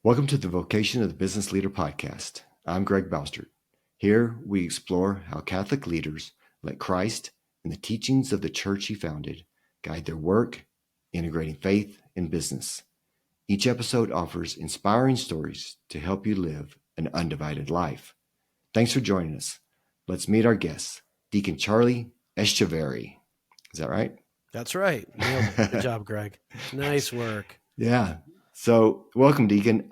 Welcome to the Vocation of the Business Leader podcast. I'm Greg Bostert. Here we explore how Catholic leaders let Christ and the teachings of the church he founded guide their work, integrating faith and business. Each episode offers inspiring stories to help you live an undivided life. Thanks for joining us. Let's meet our guest, Deacon Charlie Echeverry. Is that right? That's right. Nailed it. Good job, Greg. Nice work. Yeah. So welcome, Deacon.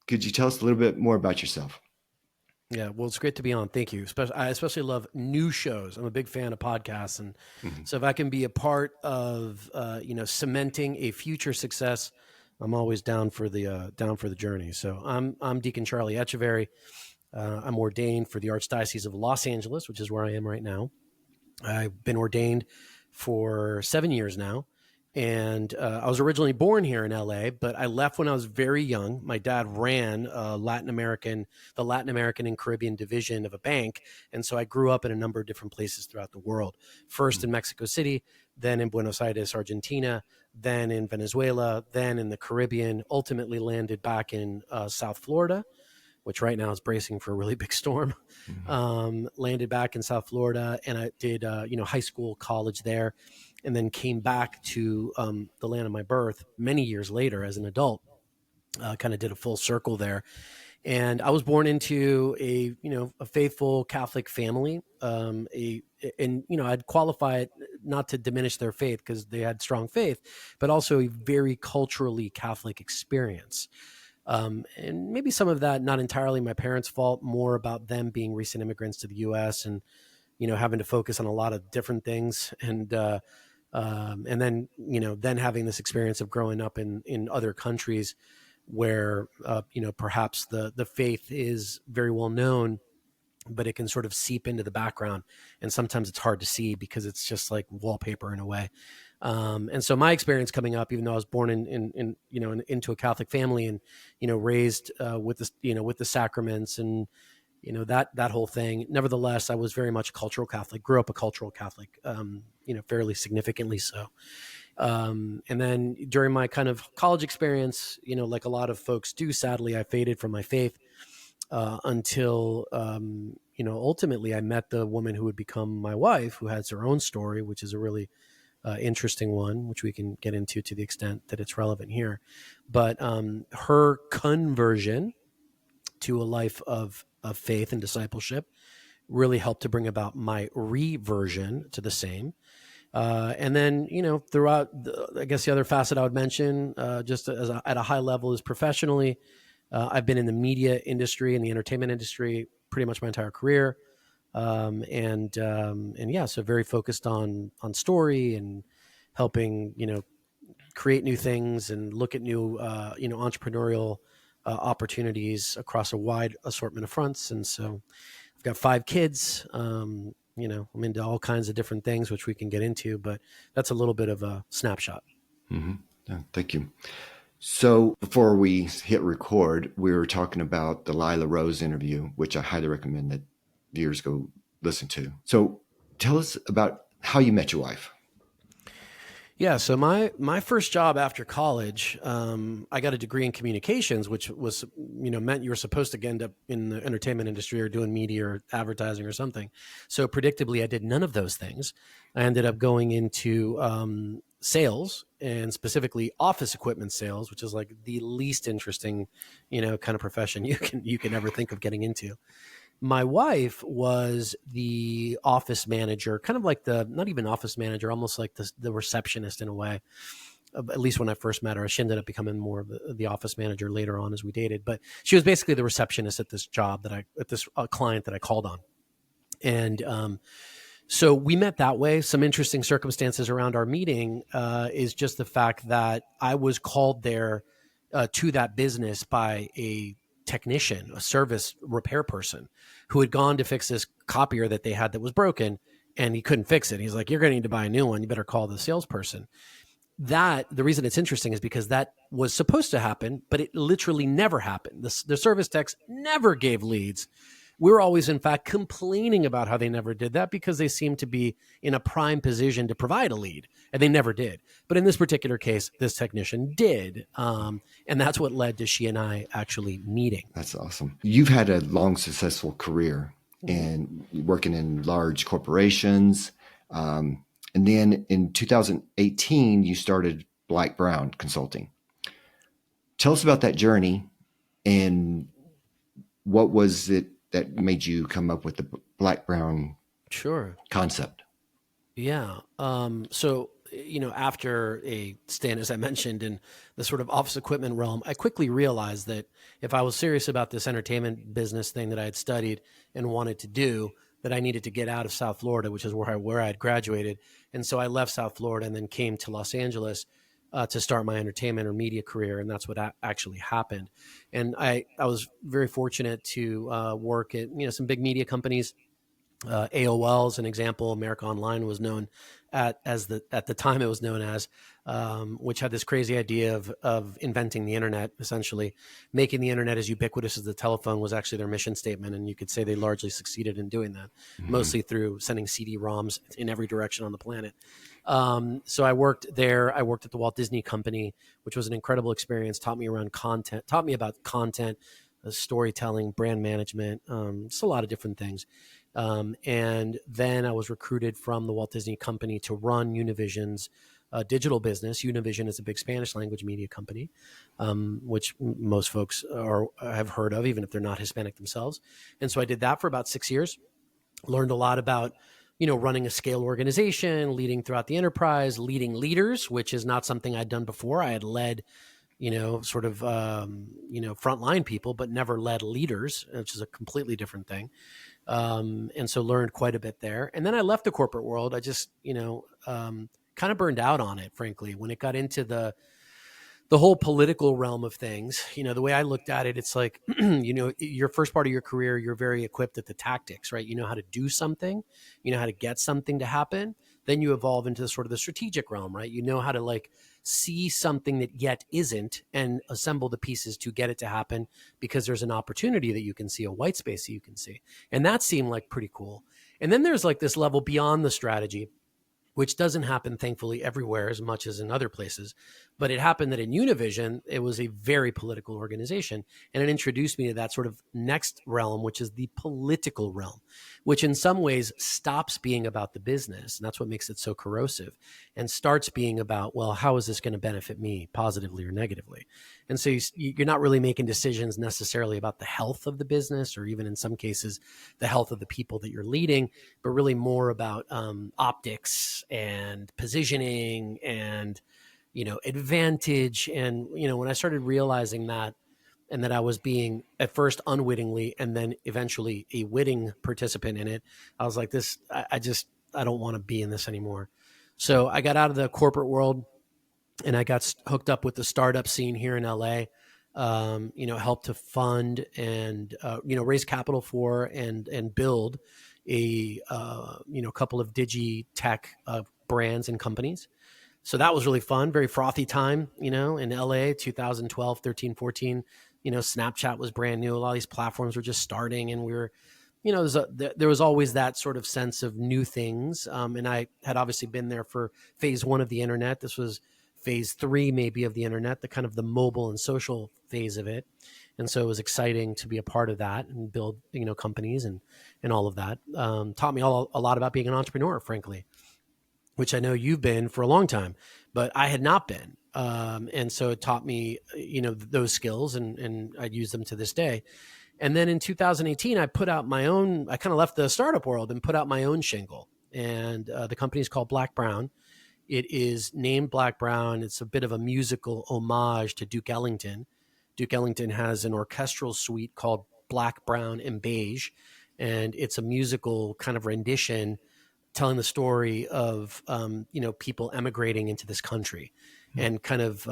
Could you tell us a little bit more about yourself? Yeah, well, it's great to be on. Thank you. I especially love new shows. I'm a big fan of podcasts, and so if I can be a part of, cementing a future success, I'm always down for the journey. So I'm Deacon Charlie Echeverry. I'm ordained for the Archdiocese of Los Angeles, which is where I am right now. I've been ordained for 7 years now. And I was originally born here in LA, but I left when I was very young. My dad ran the Latin American and Caribbean division of a bank. And so I grew up in a number of different places throughout the world. First in Mexico City, then in Buenos Aires, Argentina, then in Venezuela, then in the Caribbean, ultimately landed back in South Florida, which right now is bracing for a really big storm. Landed back in South Florida, and I did high school, college there, and then came back to the land of my birth many years later as an adult. Kind of did a full circle there, and I was born into a faithful Catholic family. I'd qualify it not to diminish their faith because they had strong faith, but also a very culturally Catholic experience. And maybe some of that, not entirely my parents' fault, more about them being recent immigrants to the U.S. and, having to focus on a lot of different things. And then having this experience of growing up in other countries where, perhaps the faith is very well known, but it can sort of seep into the background. And sometimes it's hard to see because it's just like wallpaper in a way. And so my experience coming up, even though I was born into a Catholic family and, raised with the sacraments and, that whole thing. Nevertheless, I was very much a cultural Catholic, grew up a cultural Catholic, fairly significantly so. And then during my kind of college experience, like a lot of folks do, sadly, I faded from my faith until, ultimately I met the woman who would become my wife, who has her own story, which is a really interesting one, which we can get into to the extent that it's relevant here. But her conversion to a life of faith and discipleship really helped to bring about my reversion to the same. And then, throughout, I guess the other facet I would mention, just at a high level, is professionally, I've been in the media industry and the entertainment industry pretty much my entire career. So very focused on story and helping, create new things and look at new, entrepreneurial opportunities across a wide assortment of fronts. And so I've got 5 kids. I'm into all kinds of different things, which we can get into, but that's a little bit of a snapshot. Mm-hmm. Yeah, thank you. So before we hit record, we were talking about the Lila Rose interview, which I highly recommend that viewers go listen to. So tell us about how you met your wife. Yeah, so my first job after college, I got a degree in communications, which was, meant you were supposed to end up in the entertainment industry or doing media or advertising or something. So predictably, I did none of those things. I ended up going into sales, and specifically office equipment sales, which is like the least interesting, kind of profession you can ever think of getting into. My wife was the office manager, kind of like not even office manager, almost like the receptionist in a way. At least when I first met her, she ended up becoming more of the office manager later on as we dated. But she was basically the receptionist at this job at this client that I called on. And so we met that way. Some interesting circumstances around our meeting is just the fact that I was called there to that business by a technician, a service repair person who had gone to fix this copier that they had that was broken, and he couldn't fix it. He's like, "You're going to need to buy a new one. You better call the salesperson." The reason it's interesting is because that was supposed to happen, but it literally never happened. The service techs never gave leads we're always, in fact, complaining about how they never did that because they seem to be in a prime position to provide a lead, and they never did. But in this particular case, this technician did. And that's what led to she and I actually meeting. That's awesome. You've had a long, successful career and working in large corporations. And then in 2018, you started Black Brown Consulting. Tell us about that journey and what was it that made you come up with the Black Brown concept? Yeah. So, after a stint, as I mentioned, in the sort of office equipment realm, I quickly realized that if I was serious about this entertainment business thing that I had studied and wanted to do, that I needed to get out of South Florida, which is where I had graduated. And so I left South Florida and then came to Los Angeles to start my entertainment or media career. And that's what actually happened. And I was very fortunate to work at, some big media companies. AOL is an example. America Online was known at the time it was known as, which had this crazy idea of inventing the internet, essentially making the internet as ubiquitous as the telephone was actually their mission statement. And you could say they largely succeeded in doing that, mostly through sending CD-ROMs in every direction on the planet. So I worked there. I worked at the Walt Disney Company, which was an incredible experience, taught me about content, storytelling, brand management, just a lot of different things. And then I was recruited from the Walt Disney Company to run Univision's digital business. Univision is a big Spanish language media company, which most folks have heard of, even if they're not Hispanic themselves. And so I did that for about 6 years, learned a lot about, running a scale organization, leading throughout the enterprise, leading leaders, which is not something I'd done before. I had led frontline people, but never led leaders, which is a completely different thing. And so learned quite a bit there. And then I left the corporate world. I just, kind of burned out on it, frankly, when it got into the whole political realm of things. The way I looked at it, it's like, your first part of your career, you're very equipped at the tactics, right? You know how to do something, you know how to get something to happen. Then you evolve into sort of the strategic realm, right? You know how to see something that yet isn't and assemble the pieces to get it to happen because there's an opportunity that you can see, a white space that you can see. And that seemed like pretty cool. And then there's this level beyond the strategy, which doesn't happen, thankfully, everywhere as much as in other places. But it happened that in Univision, it was a very political organization. And it introduced me to that sort of next realm, which is the political realm, which in some ways stops being about the business. And that's what makes it so corrosive, and starts being about, well, how is this going to benefit me positively or negatively? And so you're not really making decisions necessarily about the health of the business, or even in some cases, the health of the people that you're leading, but really more about optics and positioning and, advantage. And, when I started realizing that, and that I was being at first unwittingly and then eventually a witting participant in it, I was like, I don't want to be in this anymore. So I got out of the corporate world and I got hooked up with the startup scene here in LA, helped to fund and, raise capital for and build a couple of digi-tech brands and companies. So that was really fun, very frothy time, in LA, 2012, 13, 14. Snapchat was brand new. A lot of these platforms were just starting, and we were, there was always that sort of sense of new things. And I had obviously been there for phase one of the internet. This was phase three, maybe, of the internet, the kind of the mobile and social phase of it. And so it was exciting to be a part of that and build, companies and all of that. Taught me a lot about being an entrepreneur, frankly, which I know you've been for a long time, but I had not been. And so it taught me, those skills, and I'd use them to this day. And then in 2018, I kind of left the startup world and put out my own shingle. And the company is called Black Brown. It is named Black Brown. It's a bit of a musical homage to Duke Ellington. Duke Ellington has an orchestral suite called Black, Brown, and Beige. And it's a musical kind of rendition telling the story of, people emigrating into this country and kind of,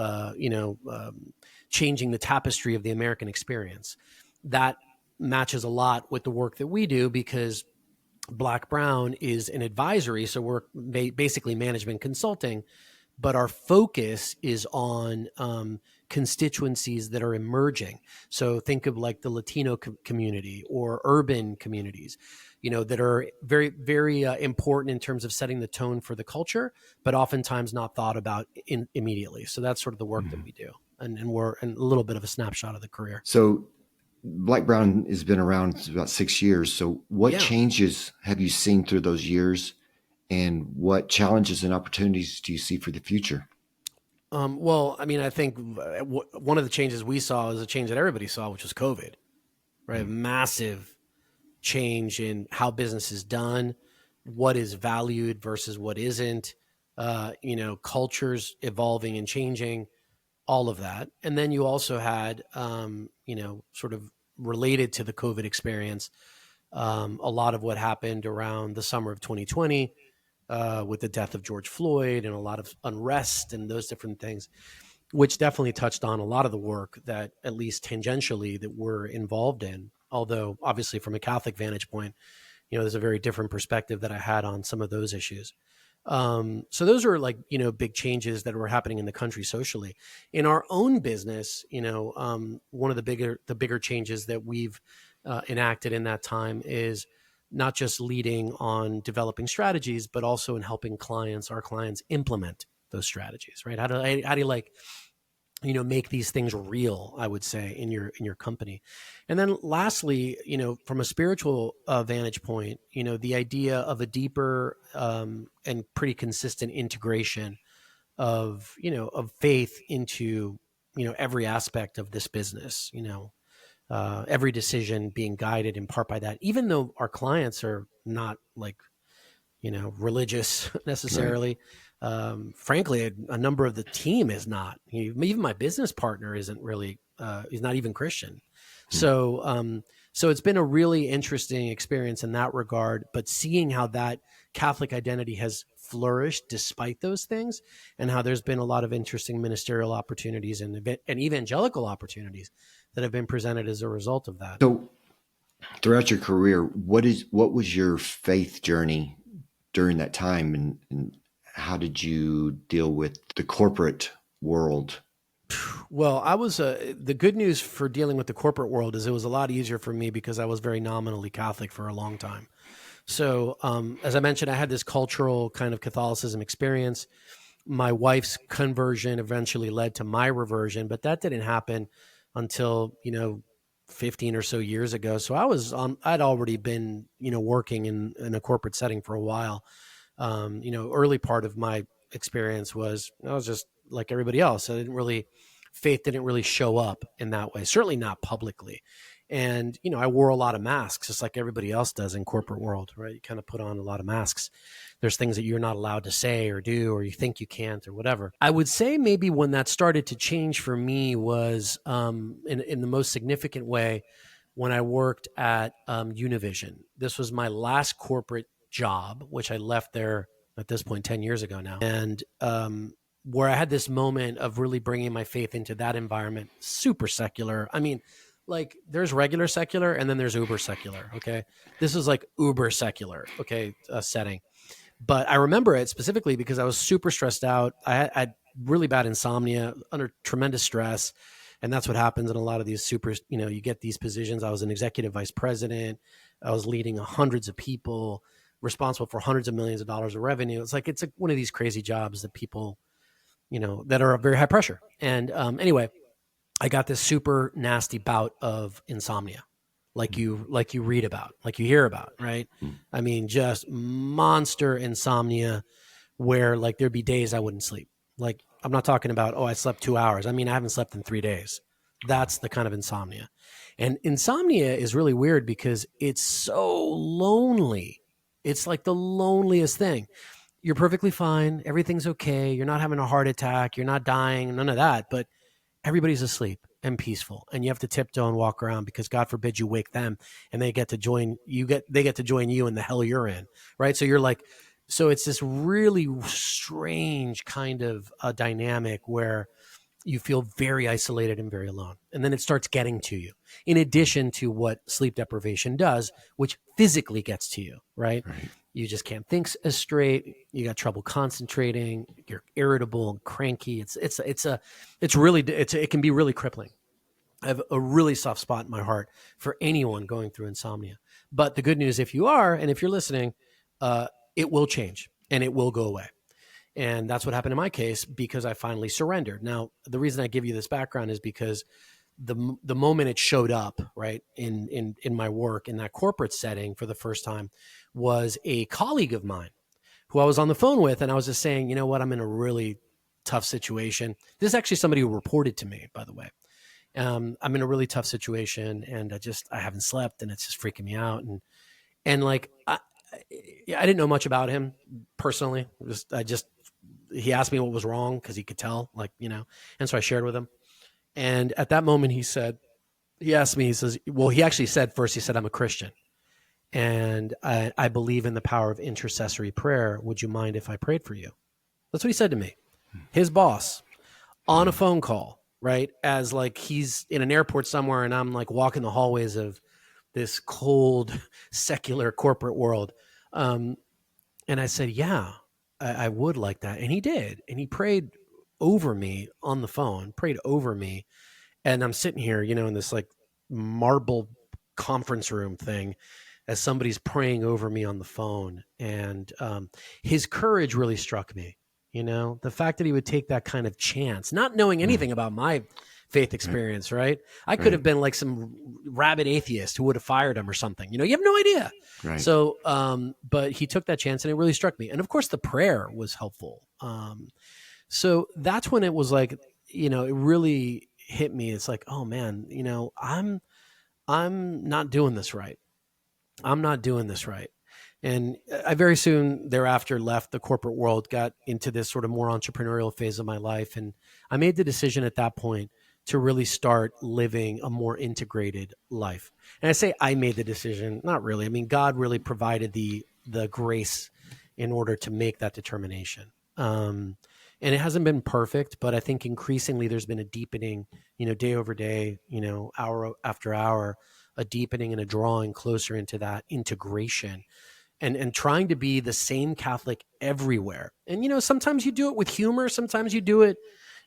changing the tapestry of the American experience. That matches a lot with the work that we do, because Black Brown is an advisory. So we're basically management consulting, but our focus is on constituencies that are emerging. So think of like the Latino community or urban communities, that are very, very important in terms of setting the tone for the culture, but oftentimes not thought about immediately. So that's sort of the work that we do. And we're a little bit of a snapshot of the career. So Black Brown has been around about 6 years. So what changes have you seen through those years, and what challenges and opportunities do you see for the future? Well, I mean, I think one of the changes we saw is a change that everybody saw, which was COVID, right? Massive change in how business is done, what is valued versus what isn't, cultures evolving and changing, all of that. And then you also had, sort of related to the COVID experience, a lot of what happened around the summer of 2020 with the death of George Floyd and a lot of unrest and those different things, which definitely touched on a lot of the work that, at least tangentially, that we're involved in. Although obviously from a Catholic vantage point, there's a very different perspective that I had on some of those issues. So those are like, big changes that were happening in the country socially. In our own business, one of the bigger changes that we've enacted in that time is not just leading on developing strategies, but also in helping our clients implement those strategies, right? How do you like, make these things real, I would say, in your company. And then lastly, from a spiritual vantage point, the idea of a deeper and pretty consistent integration of faith into, every aspect of this business, every decision being guided in part by that, even though our clients are not like, religious necessarily. Right. Frankly, a number of the team is not. Even my business partner isn't really. He's not even Christian. So it's been a really interesting experience in that regard. But seeing how that Catholic identity has flourished despite those things, and how there's been a lot of interesting ministerial opportunities and evangelical opportunities that have been presented as a result of that. So, throughout your career, what was your faith journey during that time, and how did you deal with the corporate world? Well, the good news for dealing with the corporate world is it was a lot easier for me because I was very nominally Catholic for a long time. So, as I mentioned, I had this cultural kind of Catholicism experience. My wife's conversion eventually led to my reversion, but that didn't happen until, 15 or so years ago. So I'd already been, working in a corporate setting for a while. Early part of my experience was I was just like everybody else. Faith didn't really show up in that way, certainly not publicly. And, I wore a lot of masks just like everybody else does in corporate world, right? You kind of put on a lot of masks. There's things that you're not allowed to say or do, or you think you can't or whatever. I would say maybe when that started to change for me was in the most significant way when I worked at Univision. This was my last corporate job, which I left there at this point 10 years ago now. And where I had this moment of really bringing my faith into that environment, super secular. I mean, like there's regular secular and then there's uber secular. Okay. This is like uber secular. Okay. Setting. But I remember it specifically because I was super stressed out. I had really bad insomnia, under tremendous stress. And that's what happens in a lot of these you get these positions. I was an executive vice president. I was leading hundreds of people, responsible for hundreds of millions of dollars of revenue. It's like one of these crazy jobs that people, that are very high pressure. And anyway, I got this super nasty bout of insomnia, like you read about, like you hear about, right? I mean, just monster insomnia where like there'd be days I wouldn't sleep. Like I'm not talking about, I slept 2 hours. I mean, I haven't slept in 3 days. That's the kind of insomnia. And insomnia is really weird because it's so lonely. It's like the loneliest thing. You're perfectly fine. Everything's okay. You're not having a heart attack. You're not dying, none of that. But everybody's asleep and peaceful. And you have to tiptoe and walk around because God forbid you wake them and they get to join you in the hell you're in. Right. So it's this really strange kind of a dynamic where you feel very isolated and very alone. And then it starts getting to you in addition to what sleep deprivation does, which physically gets to you. Right. You just can't think as straight. You got trouble concentrating. You're irritable and cranky. It can be really crippling. I have a really soft spot in my heart for anyone going through insomnia. But the good news, if you are, and if you're listening, it will change and it will go away. And that's what happened in my case because I finally surrendered. Now, the reason I give you this background is because the moment it showed up, right, in my work in that corporate setting for the first time was a colleague of mine who I was on the phone with. And I was just saying, you know what, I'm in a really tough situation. This is actually somebody who reported to me, by the way. I'm in a really tough situation and I haven't slept and it's just freaking me out. And like, I didn't know much about him personally. He asked me what was wrong because he could tell, like, you know, and so I shared with him. And at that moment he said, he actually said first, he said, I'm a Christian and I believe in the power of intercessory prayer. Would you mind if I prayed for you? That's what he said to me. His boss on a phone call, right? As like he's in an airport somewhere and I'm like walking the hallways of this cold, secular corporate world. And I said, yeah, I would like that. And he did. And he prayed over me on the phone, prayed over me. And I'm sitting here, you know, in this like marble conference room thing as somebody's praying over me on the phone. And his courage really struck me. You know, the fact that he would take that kind of chance, not knowing anything about my faith experience, right? I could have been like some rabid atheist who would have fired him or something. You know, you have no idea. Right. So, but he took that chance and it really struck me. And of course, the prayer was helpful. So that's when it was like, you know, it really hit me. It's like, oh man, you know, I'm not doing this right. I'm not doing this right. And I very soon thereafter left the corporate world, got into this sort of more entrepreneurial phase of my life. And I made the decision at that point to really start living a more integrated life. And I say I made the decision, not really. I mean, God really provided the grace in order to make that determination. And it hasn't been perfect, but I think increasingly there's been a deepening, you know, day over day, you know, hour after hour, a deepening and a drawing closer into that integration. And trying to be the same Catholic everywhere. And, you know, sometimes you do it with humor. Sometimes you do it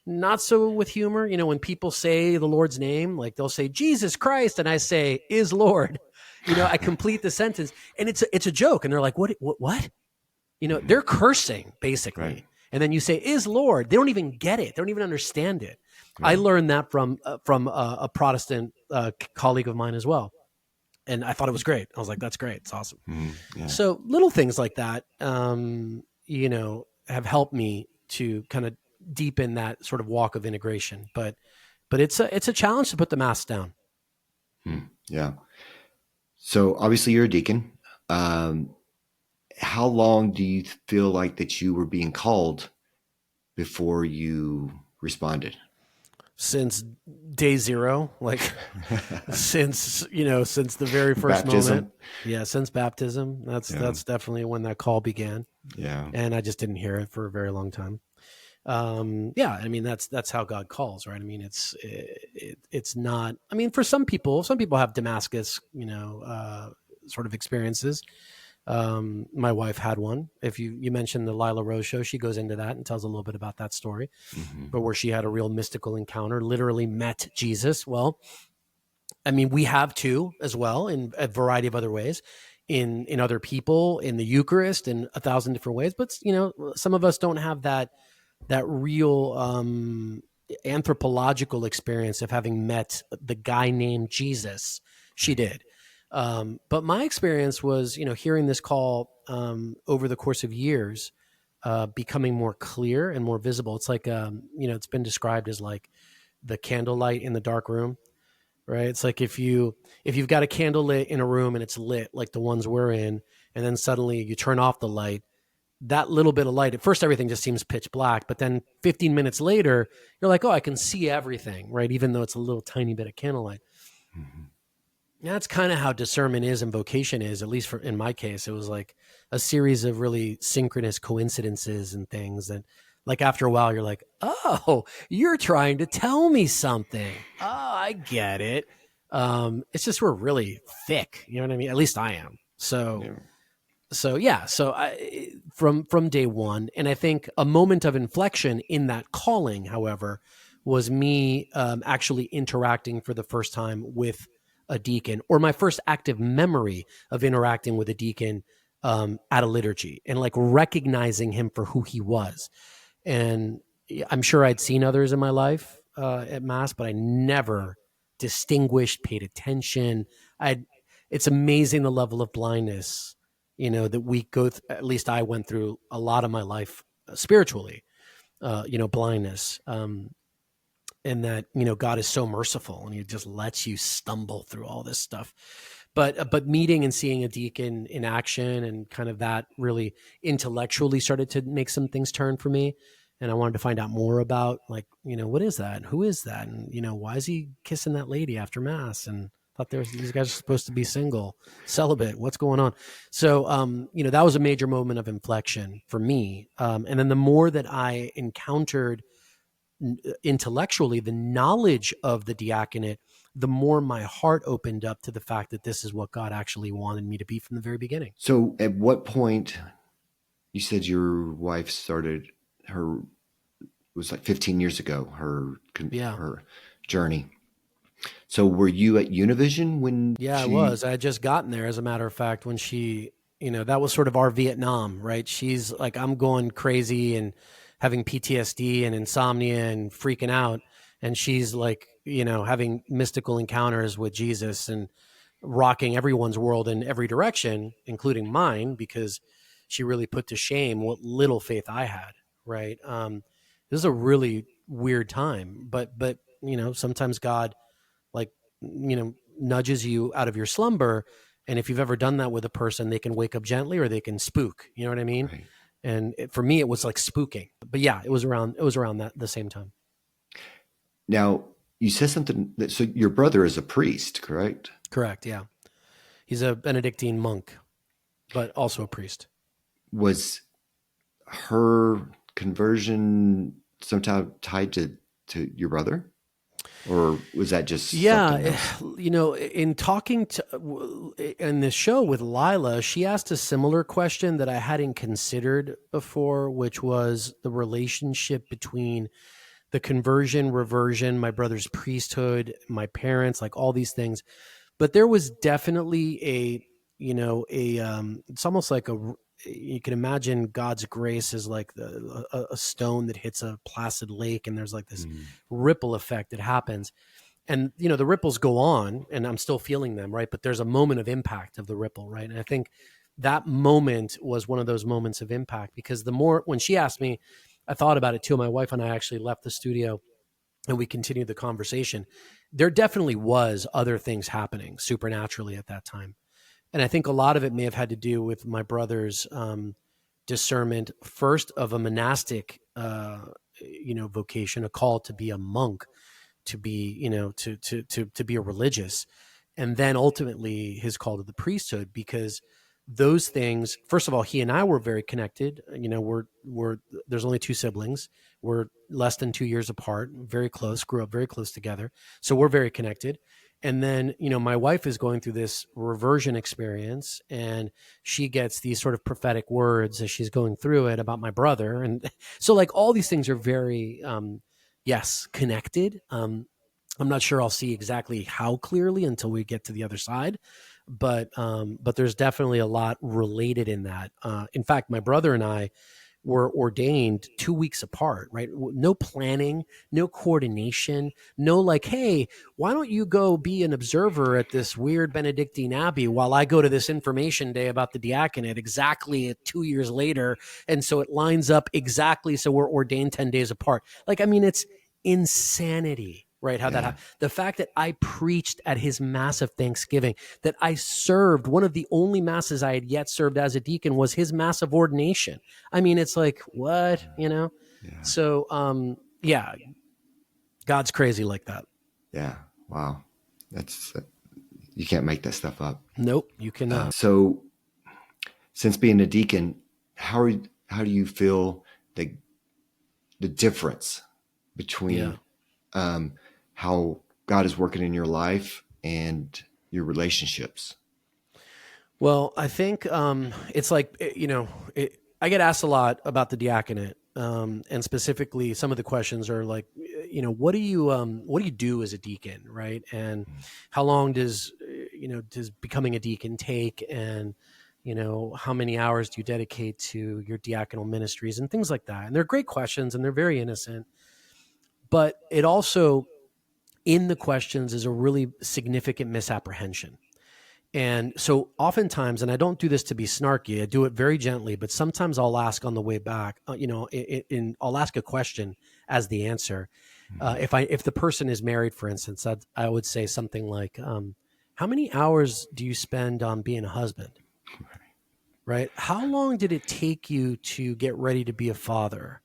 not so with humor. You know, when people say the Lord's name, like they'll say, Jesus Christ. And I say, is Lord. You know, I complete the sentence. And it's a joke. And they're like, what? You know, they're cursing, basically. Right. And then you say, is Lord. They don't even get it. They don't even understand it. Right. I learned that from a Protestant colleague of mine as well. And I thought it was great. I was like, that's great. It's awesome. Yeah. So little things like that, you know, have helped me to kind of deepen that sort of walk of integration. But it's a challenge to put the mask down. Yeah. So obviously you're a deacon. How long do you feel like that you were being called before you responded? Since day zero, like since the very first baptism. Moment. Yeah. Since baptism. That's definitely when that call began. Yeah. And I just didn't hear it for a very long time. Yeah. I mean, that's how God calls, right? I mean, it's not, I mean, for some people have Damascus, you know, sort of experiences. My wife had one. If you mentioned the Lila Rose show, she goes into that and tells a little bit about that story, but where she had a real mystical encounter, literally met Jesus. Well, I mean, we have too, as well, in a variety of other ways, in other people, in the Eucharist, in 1,000 different ways. But, you know, some of us don't have that real anthropological experience of having met the guy named Jesus. She did. But my experience was, you know, hearing this call over the course of years, becoming more clear and more visible. It's like, you know, it's been described as like the candlelight in the dark room, right? It's like if you've got a candle lit in a room and it's lit like the ones we're in, and then suddenly you turn off the light, that little bit of light, at first everything just seems pitch black, but then 15 minutes later, you're like, oh, I can see everything, right? Even though it's a little tiny bit of candlelight. That's kind of how discernment is and vocation is, at least in my case. It was like a series of really synchronous coincidences and things that, like, after a while, you're like, oh, you're trying to tell me something. Oh, I get it. It's just we're really thick. You know what I mean? At least I am. So, From day one, and I think a moment of inflection in that calling, however, was me actually interacting for the first time with a deacon, or my first active memory of interacting with a deacon at a liturgy, and like recognizing him for who he was. And I'm sure I'd seen others in my life at Mass, but I never distinguished, paid attention. It's amazing the level of blindness, that we go at least I went through a lot of my life spiritually, blindness. And that, God is so merciful and he just lets you stumble through all this stuff. But meeting and seeing a deacon in action and kind of that really intellectually started to make some things turn for me. And I wanted to find out more about, like, what is that? Who is that? And, why is he kissing that lady after Mass? And thought these guys are supposed to be single, celibate. What's going on? So, that was a major moment of inflection for me. And then the more that I encountered intellectually the knowledge of the diaconate, the more my heart opened up to the fact that this is what God actually wanted me to be from the very beginning. So at what point, you said your wife started her, it was like 15 years ago, her journey. So were you at Univision when I was. I had just gotten there, as a matter of fact, when she, that was sort of our Vietnam, right? She's like, I'm going crazy and having PTSD and insomnia and freaking out. And she's like, having mystical encounters with Jesus and rocking everyone's world in every direction, including mine, because she really put to shame what little faith I had, right? This is a really weird time, but sometimes God, like, nudges you out of your slumber. And if you've ever done that with a person, they can wake up gently or they can spook, you know what I mean? Right. And for me, it was like spooking, but yeah, it was around that the same time. Now you said something that, so your brother is a priest, correct? Correct. Yeah. He's a Benedictine monk, but also a priest. Was her conversion sometime tied to your brother? Or was that just something else? In talking in this show with Lila, she asked a similar question that I hadn't considered before, which was the relationship between the conversion, reversion, my brother's priesthood, my parents, like all these things. But there was definitely it's almost like you can imagine God's grace is like a stone that hits a placid lake, and there's like this ripple effect that happens. And, the ripples go on, and I'm still feeling them, right? But there's a moment of impact of the ripple, right? And I think that moment was one of those moments of impact, because when she asked me, I thought about it too. My wife and I actually left the studio and we continued the conversation. There definitely was other things happening supernaturally at that time. And I think a lot of it may have had to do with my brother's discernment, first of a monastic, vocation, a call to be a monk, to be, to be a religious, and then ultimately his call to the priesthood, because those things, first of all, he and I were very connected. There's only two siblings. We're less than 2 years apart, very close, grew up very close together. So we're very connected. And then, my wife is going through this reversion experience, and she gets these sort of prophetic words as she's going through it about my brother. And so like all these things are very, connected. I'm not sure I'll see exactly how clearly until we get to the other side, but there's definitely a lot related in that. In fact, my brother and I were ordained 2 weeks apart, right? No planning, no coordination, no like, hey, why don't you go be an observer at this weird Benedictine abbey while I go to this information day about the diaconate exactly 2 years later. And so it lines up exactly. So we're ordained 10 days apart. Like, I mean, it's insanity, right? How that happened. The fact that I preached at his Mass of Thanksgiving, that I served, one of the only Masses I had yet served as a deacon was his Mass of ordination. I mean, it's like, what, Yeah. So, God's crazy like that. Yeah. Wow. You can't make that stuff up. Nope, you cannot. So since being a deacon, how do you feel the difference between how God is working in your life and your relationships? Well, I think it's like, I get asked a lot about the diaconate, and specifically some of the questions are like, what do you do as a deacon, right? And how long does becoming a deacon take? And, how many hours do you dedicate to your diaconal ministries and things like that? And they're great questions and they're very innocent, but it also, in the questions, is a really significant misapprehension. And so oftentimes, and I don't do this to be snarky, I do it very gently, but sometimes I'll ask on the way back, I'll ask a question as the answer. If the person is married, for instance, I would say something like, how many hours do you spend on being a husband? Right? How long did it take you to get ready to be a father?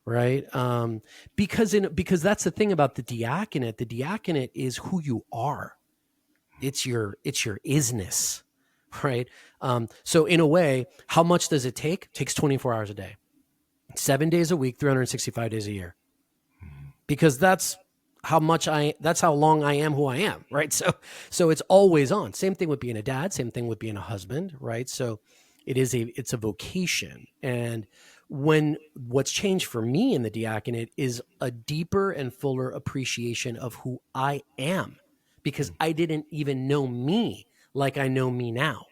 Right? Because that's the thing about the diaconate. The diaconate is who you are. It's your isness, right? So in a way, how much does it take? It takes 24 hours a day, 7 days a week, 365 days a year, because that's how long I am who I am, right? So it's always on. Same thing with being a dad, same thing with being a husband, right? So it's a vocation. And what's changed for me in the diaconate is a deeper and fuller appreciation of who I am, because I didn't even know me like I know me now,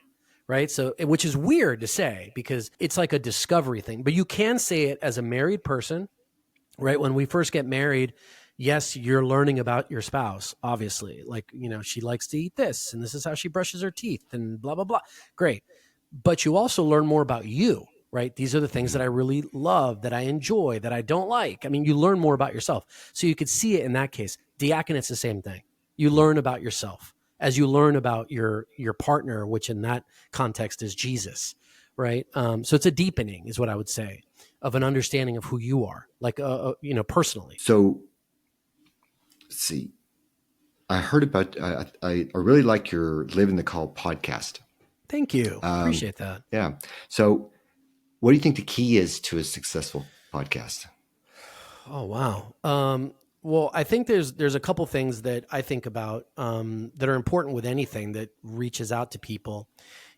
right? So, which is weird to say because it's like a discovery thing, but you can say it as a married person, right? When we first get married, yes, you're learning about your spouse, obviously. Like, she likes to eat this and this is how she brushes her teeth and blah, blah, blah. Great. But you also learn more about you, right? These are the things that I really love, that I enjoy, that I don't like. I mean, you learn more about yourself. So you could see it in that case. Diaconate's the same thing. You learn about yourself as you learn about your partner, which in that context is Jesus, right? So it's a deepening, is what I would say, of an understanding of who you are, like, personally. So, let's see. I heard about, I really like your Living the Call podcast. Thank you. Appreciate that. Yeah. So what do you think the key is to a successful podcast? Oh, wow. Well, I think there's a couple things that I think about that are important with anything that reaches out to people.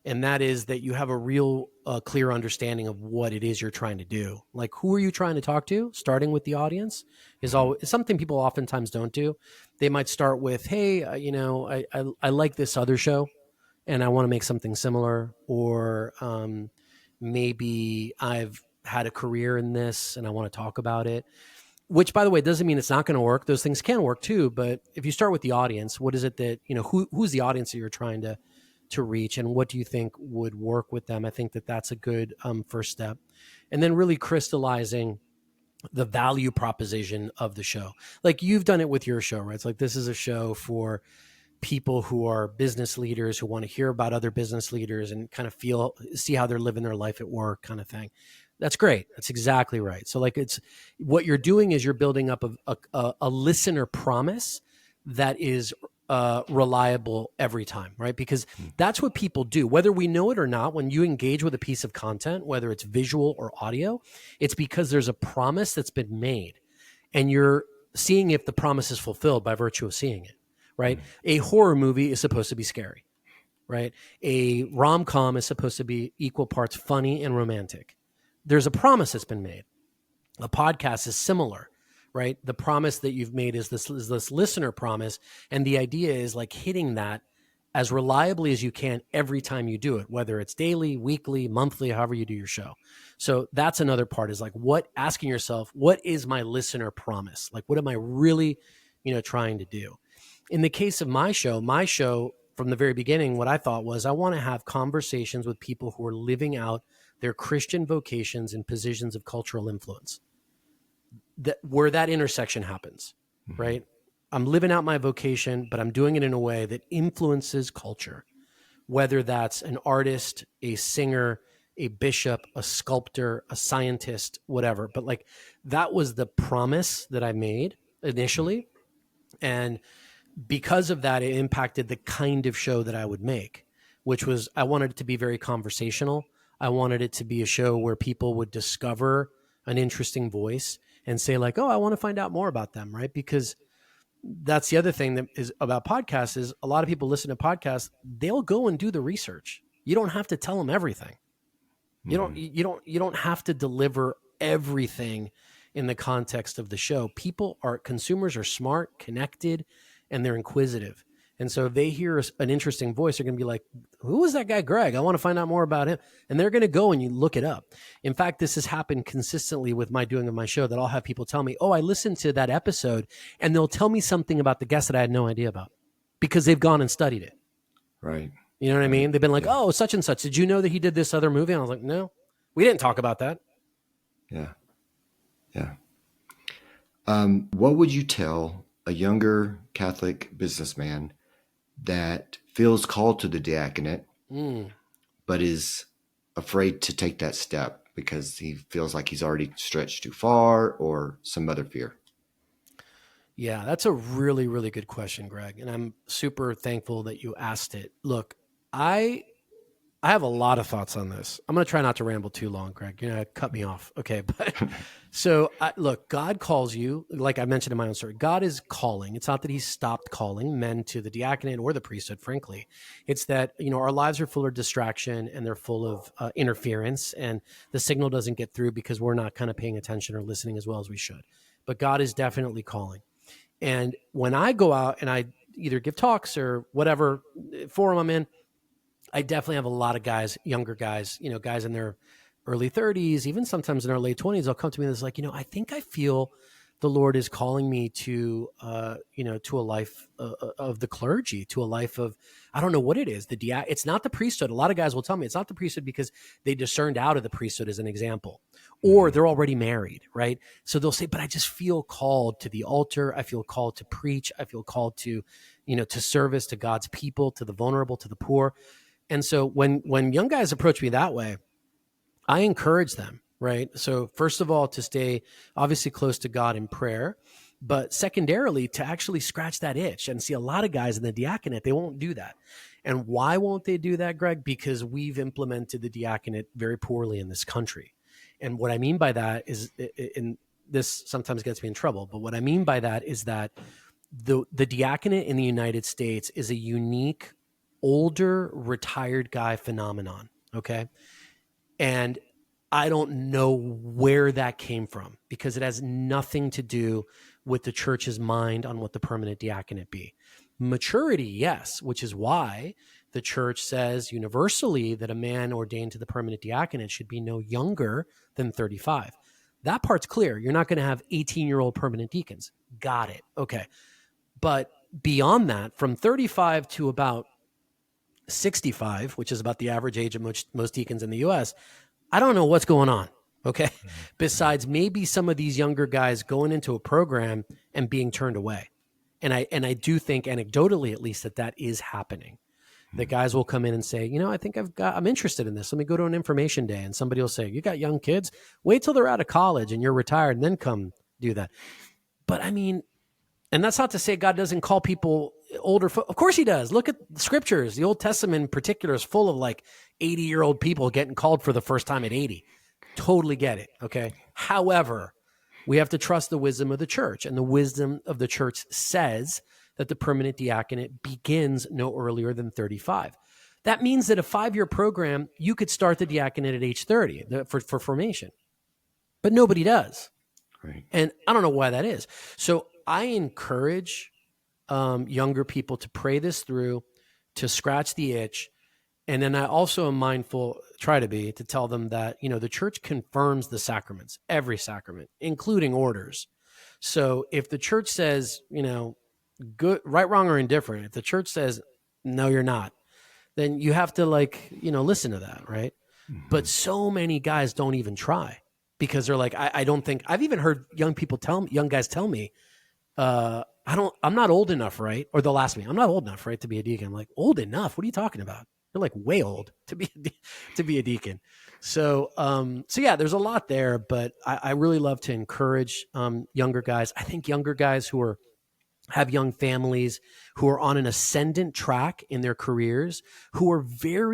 And that is that you have a real clear understanding of what it is you're trying to do. Like, who are you trying to talk to? Starting with the audience is something people oftentimes don't do. They might start with, hey, I like this other show and I want to make something similar. Or maybe I've had a career in this and I want to talk about it. Which, by the way, doesn't mean it's not going to work. Those things can work too. But if you start with the audience, what is it that, who's the audience that you're trying to reach, and what do you think would work with them? I think that's a good first step. And then really crystallizing the value proposition of the show. Like you've done it with your show, right? It's like, this is a show for people who are business leaders who want to hear about other business leaders and kind of see how they're living their life at work, kind of thing. That's great. That's exactly right. So like, it's what you're doing is you're building up a listener promise that is reliable every time, right? Because that's what people do, whether we know it or not. When you engage with a piece of content, whether it's visual or audio, it's because there's a promise that's been made and you're seeing if the promise is fulfilled by virtue of seeing it, right? A horror movie is supposed to be scary, right? A rom-com is supposed to be equal parts funny and romantic. There's a promise that's been made. A podcast is similar, right? The promise that you've made is this listener promise. And the idea is like hitting that as reliably as you can every time you do it, whether it's daily, weekly, monthly, however you do your show. So that's another part, is like asking yourself, what is my listener promise? Like, what am I really, trying to do? In the case of my show from the very beginning, what I thought was I want to have conversations with people who are living out their Christian vocations in positions of cultural influence, where that intersection happens, right? I'm living out my vocation, but I'm doing it in a way that influences culture, whether that's an artist, a singer, a bishop, a sculptor, a scientist, whatever. But like, that was the promise that I made initially. And because of that, it impacted the kind of show that I would make, which was, I wanted it to be very conversational. I wanted it to be a show where people would discover an interesting voice and say like, oh, I want to find out more about them, right? Because that's the other thing that is about podcasts is a lot of people listen to podcasts. They'll go and do the research. You don't have to tell them everything. You don't have to deliver everything in the context of the show. Consumers are smart, connected, and they're inquisitive. And so if they hear an interesting voice, they're going to be like, who is that guy, Greg? I want to find out more about him. And they're going to go and you look it up. In fact, this has happened consistently with my doing of my show, that I'll have people tell me, oh, I listened to that episode, and they'll tell me something about the guest that I had no idea about because they've gone and studied it. Right. You know what I mean? They've been like, oh, such and such. Did you know that he did this other movie? And I was like, no, we didn't talk about that. Yeah. Yeah. What would you tell a younger Catholic businessman that feels called to the diaconate, but is afraid to take that step because he feels like he's already stretched too far or some other fear? Yeah, that's a really, really good question, Greg. And I'm super thankful that you asked it. Look, I have a lot of thoughts on this. I'm going to try not to ramble too long, Greg. You're going to cut me off. Okay. But so look, God calls you, like I mentioned in my own story, God is calling. It's not that he's stopped calling men to the diaconate or the priesthood, frankly. It's that, our lives are full of distraction and they're full of interference, and the signal doesn't get through because we're not kind of paying attention or listening as well as we should. But God is definitely calling. And when I go out and I either give talks or whatever forum I'm in, I definitely have a lot of guys, younger guys, guys in their early 30s, even sometimes in their late 20s, they'll come to me and it's like, I think I feel the Lord is calling me to, to a life of the clergy, to a life of, I don't know what it is. It's not the priesthood. A lot of guys will tell me it's not the priesthood because they discerned out of the priesthood as an example, or they're already married, right? So they'll say, but I just feel called to the altar. I feel called to preach. I feel called to, to service, to God's people, to the vulnerable, to the poor. And so when young guys approach me that way, I encourage them, right? So first of all, to stay obviously close to God in prayer, but secondarily to actually scratch that itch. And see, a lot of guys in the diaconate, they won't do that. And why won't they do that, Greg? Because we've implemented the diaconate very poorly in this country. And what I mean by that is, and this sometimes gets me in trouble, but what I mean by that is that the diaconate in the United States is a unique older retired guy phenomenon. Okay. And I don't know where that came from, because it has nothing to do with the church's mind on what the permanent diaconate be. Maturity, yes, which is why the church says universally that a man ordained to the permanent diaconate should be no younger than 35. That part's clear. You're not going to have 18-year-old permanent deacons. Got it. Okay. But beyond that, from 35 to about 65, which is about the average age of most deacons in the U.S., I don't know what's going on, okay? Besides maybe some of these younger guys going into a program and being turned away. And I do think, anecdotally at least, that is happening. The guys will come in and say, I think I'm interested in this. Let me go to an information day. And somebody will say, you got young kids? Wait till they're out of college and you're retired and then come do that. But I mean, and that's not to say God doesn't call people older. Of course he does. Look at the scriptures. The Old Testament in particular is full of like 80-year-old people getting called for the first time at 80. Totally get it. Okay. However, we have to trust the wisdom of the church, and the wisdom of the church says that the permanent diaconate begins no earlier than 35. That means that a 5-year program, you could start the diaconate at age 30 for formation, but nobody does. Right. And I don't know why that is. So I encourage younger people to pray this through, to scratch the itch. And then I also am mindful, to tell them that, the church confirms the sacraments, every sacrament, including orders. So if the church says, good, right, wrong, or indifferent, if the church says, no, you're not, then you have to listen to that. Right. Mm-hmm. But so many guys don't even try, because they're like, I don't think, I've even heard young guys tell me, I'm not old enough, right? Or they'll ask me, I'm not old enough, right, to be a deacon. I'm like, old enough? What are you talking about? You're like way old to be a deacon. So yeah, there's a lot there, but I really love to encourage younger guys. I think younger guys who have young families, who are on an ascendant track in their careers, who are their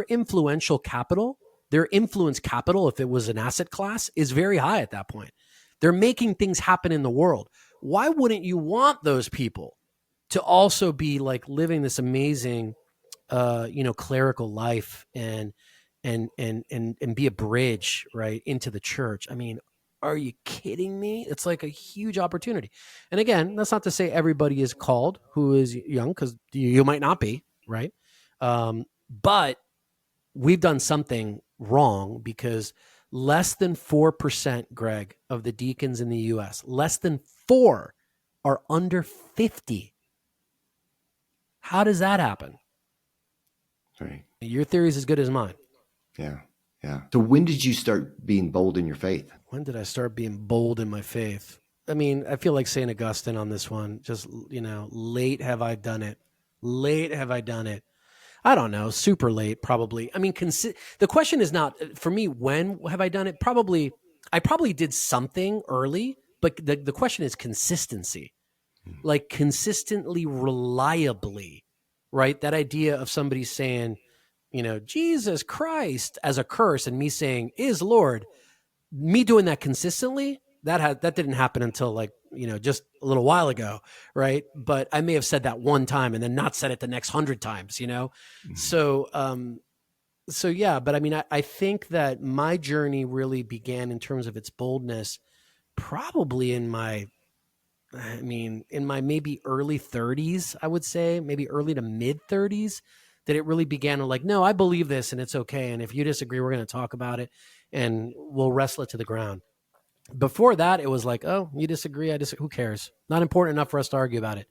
influential capital, their influence capital, if it was an asset class, is very high at that point. They're making things happen in the world. why wouldn't you want those people to also be like living this amazing, clerical life and be a bridge right into the church? I mean, are you kidding me? It's like a huge opportunity. And again, that's not to say everybody is called who is young, because you might not be, right? But we've done something wrong, because less than 4%, Greg, of the deacons in the U.S., less than 4 are under 50. How does that happen? Right. Your theory is as good as mine. Yeah. Yeah. So when did you start being bold in your faith? When did I start being bold in my faith? I mean, I feel like St. Augustine on this one. Just, late have I done it. Late have I done it. I don't know. Super late, probably. I mean, the question is not, for me, when have I done it? I probably did something early, but the question is consistency. Like consistently, reliably, right? That idea of somebody saying, Jesus Christ as a curse, and me saying is Lord, me doing that consistently, that didn't happen until just a little while ago, right? But I may have said that one time and then not said it the next 100 times, Mm-hmm. So yeah, but I mean, I think that my journey really began in terms of its boldness probably in my maybe early 30s, I would say, maybe early to mid 30s, that it really began to no, I believe this and it's okay. And if you disagree, we're going to talk about it and we'll wrestle it to the ground. Before that, it was like, oh, you disagree, I disagree. Who cares? Not important enough for us to argue about it.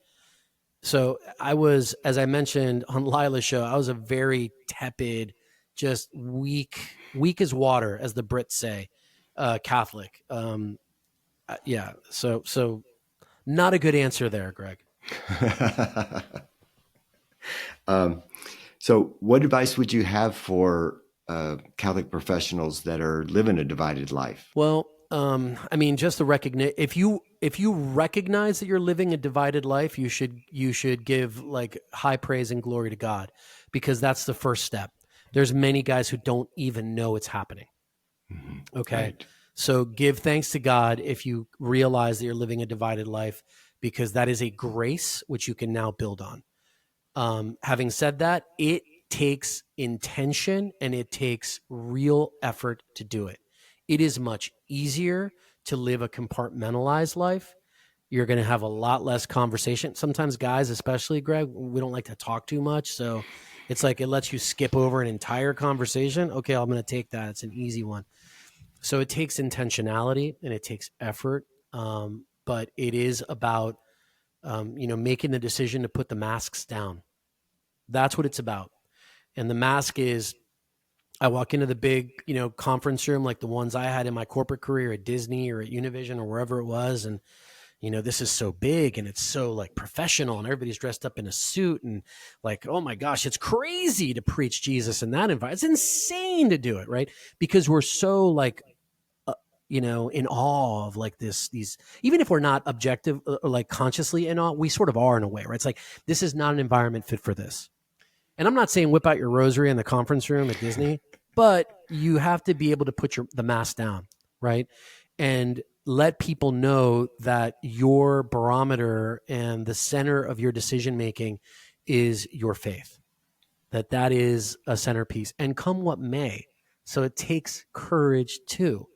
So I was, as I mentioned on Lila's show, I was a very tepid, just weak as water, as the Brits say, Catholic. Yeah. So not a good answer there, Greg. So what advice would you have for Catholic professionals that are living a divided life? Well, I mean, just the recognition. If you recognize that you're living a divided life, you should give like high praise and glory to God, because that's the first step. There's many guys who don't even know it's happening. Mm-hmm. Okay. Right. So give thanks to God if you realize that you're living a divided life, because that is a grace which you can now build on. Having said that, it takes intention and it takes real effort to do it. It is much easier to live a compartmentalized life. You're going to have a lot less conversation. Sometimes guys, especially Greg, we don't like to talk too much. So it's like it lets you skip over an entire conversation. Okay, I'm going to take that. It's an easy one. So it takes intentionality and it takes effort. But it is about, making the decision to put the masks down. That's what it's about. And the mask is, I walk into the big, conference room like the ones I had in my corporate career at Disney or at Univision or wherever it was. And, this is so big and it's so like professional and everybody's dressed up in a suit and like, oh my gosh, it's crazy to preach Jesus in that environment. It's insane to do it, right? Because we're so like, in awe of like these, even if we're not objective or like consciously in awe, we sort of are in a way, right? It's like, this is not an environment fit for this. And I'm not saying whip out your rosary in the conference room at Disney, but you have to be able to put the mask down, right? And let people know that your barometer and the center of your decision-making is your faith, that is a centerpiece, and come what may. So it takes courage too.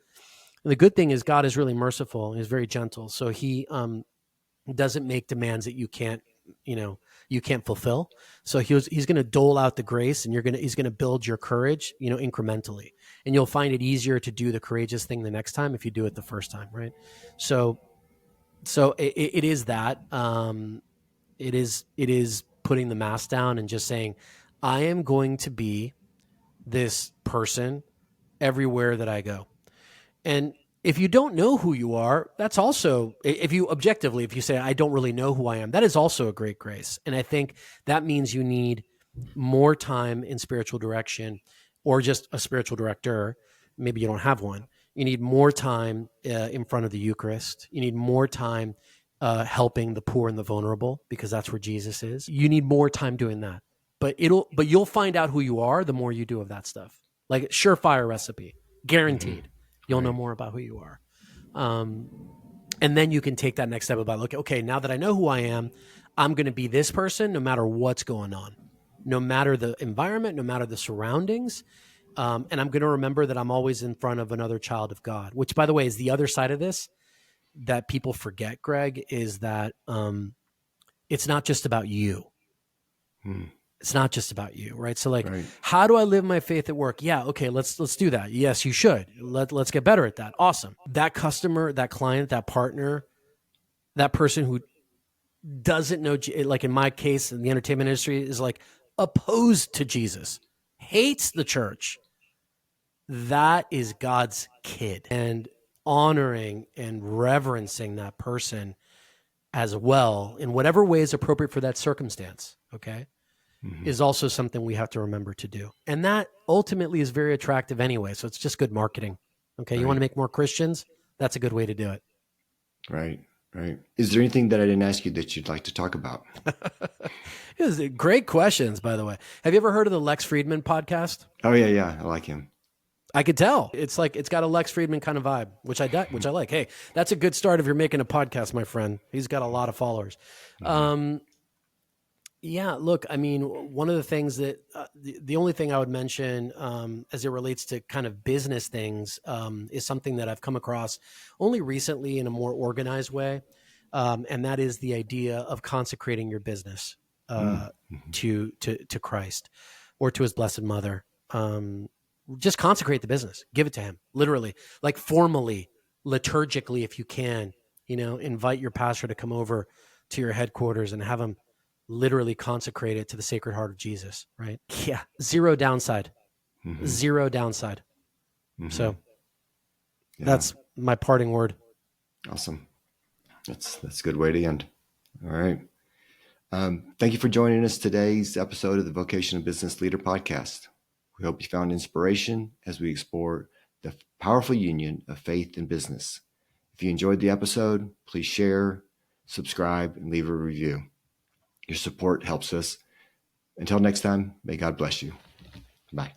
And the good thing is God is really merciful and he's very gentle. So he doesn't make demands that you can't fulfill. So he's going to dole out the grace, and he's going to build your courage, incrementally, and you'll find it easier to do the courageous thing the next time if you do it the first time. Right. So it is that, it is putting the mask down and just saying, I am going to be this person everywhere that I go. And if you don't know who you are, that's also, if you say, I don't really know who I am, that is also a great grace. And I think that means you need more time in spiritual direction, or just a spiritual director. Maybe you don't have one. You need more time in front of the Eucharist. You need more time helping the poor and the vulnerable, because that's where Jesus is. You need more time doing that. But you'll find out who you are the more you do of that stuff. Like surefire recipe, guaranteed. You'll know more about who you are. And And then you can take that next step about, okay, now that I know who I am, I'm going to be this person no matter what's going on, no matter the environment, no matter the surroundings. And I'm going to remember that I'm always in front of another child of God, which, by the way, is the other side of this that people forget, Greg, is that it's not just about you. It's not just about you, right? So like, how do I live my faith at work? Yeah, okay, let's do that. Yes, you should. Let's get better at that. Awesome. That customer, that client, that partner, that person who doesn't know, like in my case in the entertainment industry, is like opposed to Jesus, hates the church. That is God's kid. And honoring and reverencing that person as well in whatever way is appropriate for that circumstance, okay, is also something we have to remember to do. And that ultimately is very attractive anyway. So it's just good marketing. Okay. You want to make more Christians? That's a good way to do it. Right. Is there anything that I didn't ask you that you'd like to talk about? Great questions, by the way. Have you ever heard of the Lex Friedman podcast? Oh yeah. I like him. I could tell. It's like, it's got a Lex Friedman kind of vibe, which I like. Hey, that's a good start if you're making a podcast, my friend. He's got a lot of followers. Yeah, look, I mean, one of the things that the only thing I would mention as it relates to kind of business things is something that I've come across only recently in a more organized way. And that is the idea of consecrating your business to Christ or to his Blessed Mother. Just consecrate the business, give it to him, literally, like formally, liturgically, if you can, invite your pastor to come over to your headquarters and have him literally consecrate it to the Sacred Heart of Jesus, right? Yeah. Zero downside. Zero downside. So that's my parting word. Awesome. That's a good way to end. All right. Thank you for joining us today's episode of the Vocation and Business Leader Podcast. We hope you found inspiration as we explore the powerful union of faith and business. If you enjoyed the episode, please share, subscribe, and leave a review. Your support helps us. Until next time, may God bless you. Bye.